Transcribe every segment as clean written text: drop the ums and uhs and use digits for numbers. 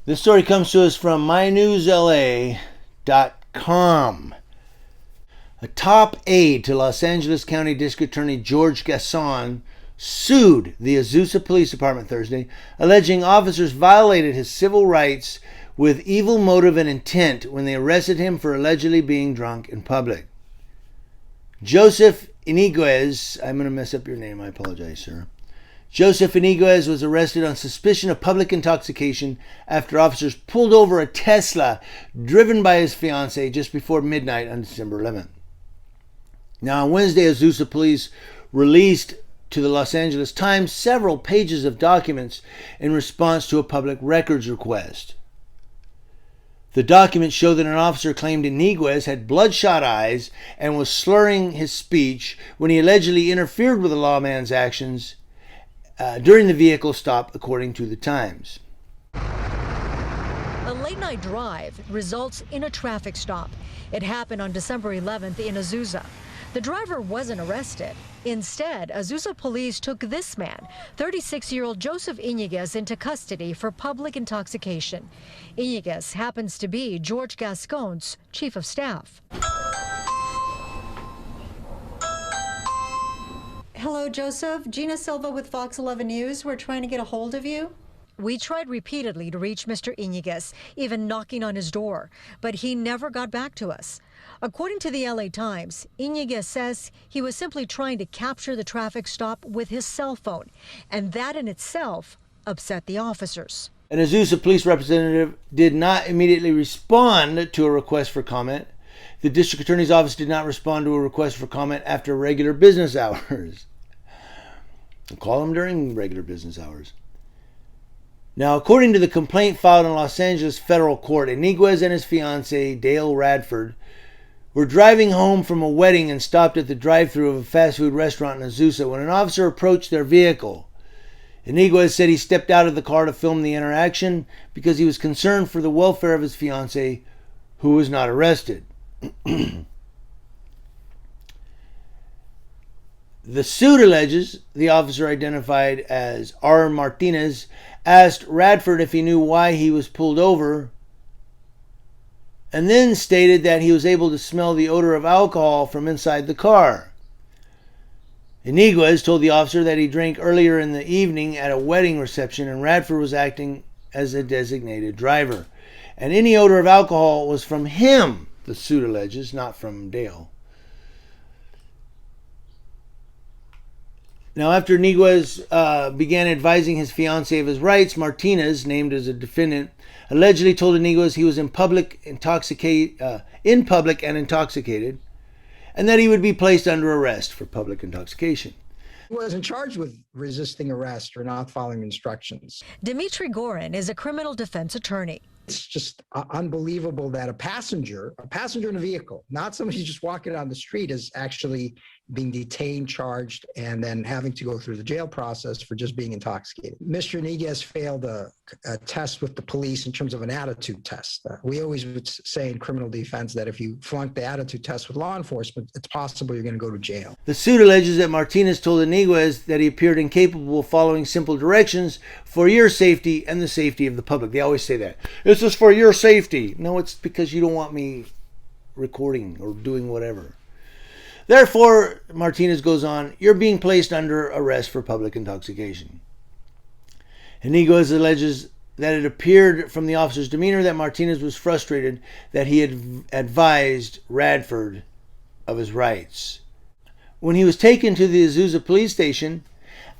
This story comes to us from mynewsla.com. A top aide to Los Angeles County District Attorney George Gascon sued the Azusa Police Department Thursday, alleging officers violated his civil rights with evil motive and intent when they arrested him for allegedly being drunk in public. Joseph Iniguez, I'm going to mess up your name, I apologize, sir. Joseph Iniguez was arrested on suspicion of public intoxication after officers pulled over a Tesla driven by his fiancée just before midnight on December 11th. Now, on Wednesday, Azusa police released to the Los Angeles Times several pages of documents in response to a public records request. The documents show that an officer claimed Iniguez had bloodshot eyes and was slurring his speech when he allegedly interfered with the lawman's actions during the vehicle stop, according to the Times. A late-night drive results in a traffic stop. It happened on December 11th in Azusa. The driver wasn't arrested. Instead, Azusa police took this man, 36-year-old Joseph Iniguez, into custody for public intoxication. Iniguez happens to be George Gascon's chief of staff. Hello, Joseph. Gina Silva with Fox 11 News. We're trying to get a hold of you. We tried repeatedly to reach Mr. Iniguez, even knocking on his door, but he never got back to us. According to the LA Times, Iniguez says he was simply trying to capture the traffic stop with his cell phone, and that in itself upset the officers. An Azusa police representative did not immediately respond to a request for comment. The district attorney's office did not respond to a request for comment after regular business hours. Call them during regular business hours. Now, according to the complaint filed in Los Angeles federal court, Iniguez and his fiancée, Dale Radford, were driving home from a wedding and stopped at the drive-thru of a fast food restaurant in Azusa when an officer approached their vehicle. Iniguez said he stepped out of the car to film the interaction because he was concerned for the welfare of his fiancée, who was not arrested. The suit alleges the officer, identified as R. Martinez, asked Radford if he knew why he was pulled over, and then stated that he was able to smell the odor of alcohol from inside the car. Iniguez told the officer that he drank earlier in the evening at a wedding reception, and Radford was acting as a designated driver. And any odor of alcohol was from him, the suit alleges, not from Dale. Now, after Iniguez began advising his fiancée of his rights, Martinez, named as a defendant, allegedly told Iniguez he was in public and intoxicated, and that he would be placed under arrest for public intoxication. He wasn't charged with resisting arrest or not following instructions. Dimitri Gorin is a criminal defense attorney. It's just unbelievable that a passenger in a vehicle, not somebody who's just walking down the street, is actually being detained, charged, and then having to go through the jail process for just being intoxicated. Mr. Iniguez failed a test with the police in terms of an attitude test. We always would say in criminal defense that if you flunk the attitude test with law enforcement, it's possible you're going to go to jail. The suit alleges that Martinez told Iniguez that he appeared incapable of following simple directions for your safety and the safety of the public. They always say that. This is for your safety. No, it's because you don't want me recording or doing whatever. Therefore, Martinez goes on, you're being placed under arrest for public intoxication. Iniguez alleges that it appeared from the officer's demeanor that Martinez was frustrated that he had advised Radford of his rights. When he was taken to the Azusa police station,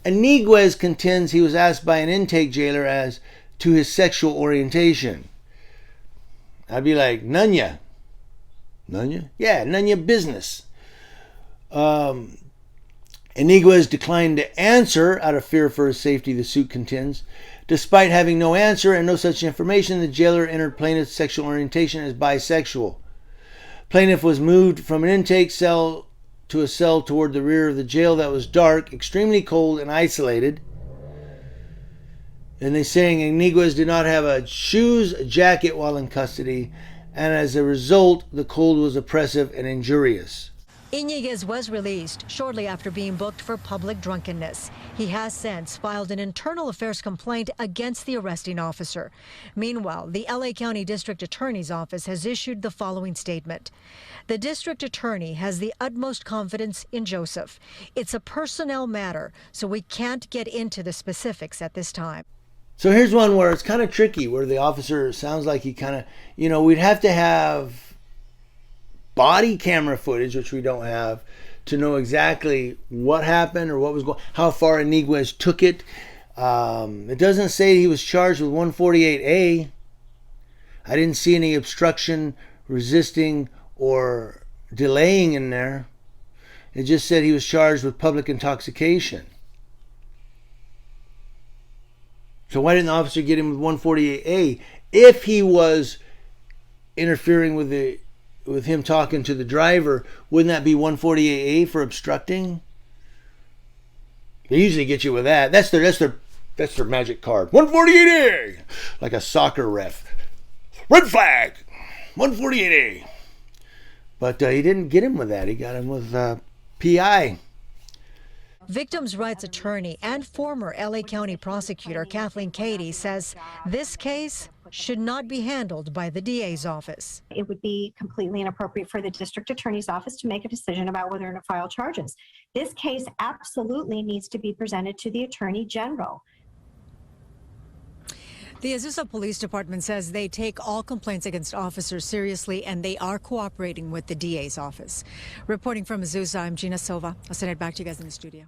Iniguez contends he was asked by an intake jailer as to his sexual orientation. I'd be like, none ya? None ya? Yeah, none ya business. Iniguez declined to answer out of fear for his safety, the suit contends. Despite having no answer and no such information, the jailer entered plaintiff's sexual orientation as bisexual. Plaintiff was moved from an intake cell to a cell toward the rear of the jail that was dark, extremely cold, and isolated. And they're saying Iniguez did not have shoes, a jacket while in custody, and as a result, the cold was oppressive and injurious. Iñiguez was released shortly after being booked for public drunkenness. He has since filed an internal affairs complaint against the arresting officer. Meanwhile, the LA County District Attorney's Office has issued the following statement. The district attorney has the utmost confidence in Joseph. It's a personnel matter, so we can't get into the specifics at this time. So here's one where it's kind of tricky, where the officer sounds like he kind of, we'd have to have body camera footage, which we don't have, to know exactly what happened or what was going, how far Iñiguez took it. It doesn't say he was charged with 148A. I didn't see any obstruction, resisting, or delaying in there. It just said he was charged with public intoxication. So why didn't the officer get him with 148A if he was interfering with him talking to the driver? Wouldn't that be 148A for obstructing? They usually get you with that. That's their magic card. 148A, like a soccer ref. Red flag, 148A. But he didn't get him with that. He got him with PI. Victims' rights attorney and former LA County prosecutor Kathleen Cady says this case should not be handled by the DA's office. It would be completely inappropriate for the district attorney's office to make a decision about whether to file charges. This case absolutely needs to be presented to the attorney general. The Azusa Police Department says they take all complaints against officers seriously and they are cooperating with the DA's office. Reporting from Azusa, I'm Gina Silva. I'll send it back to you guys in the studio.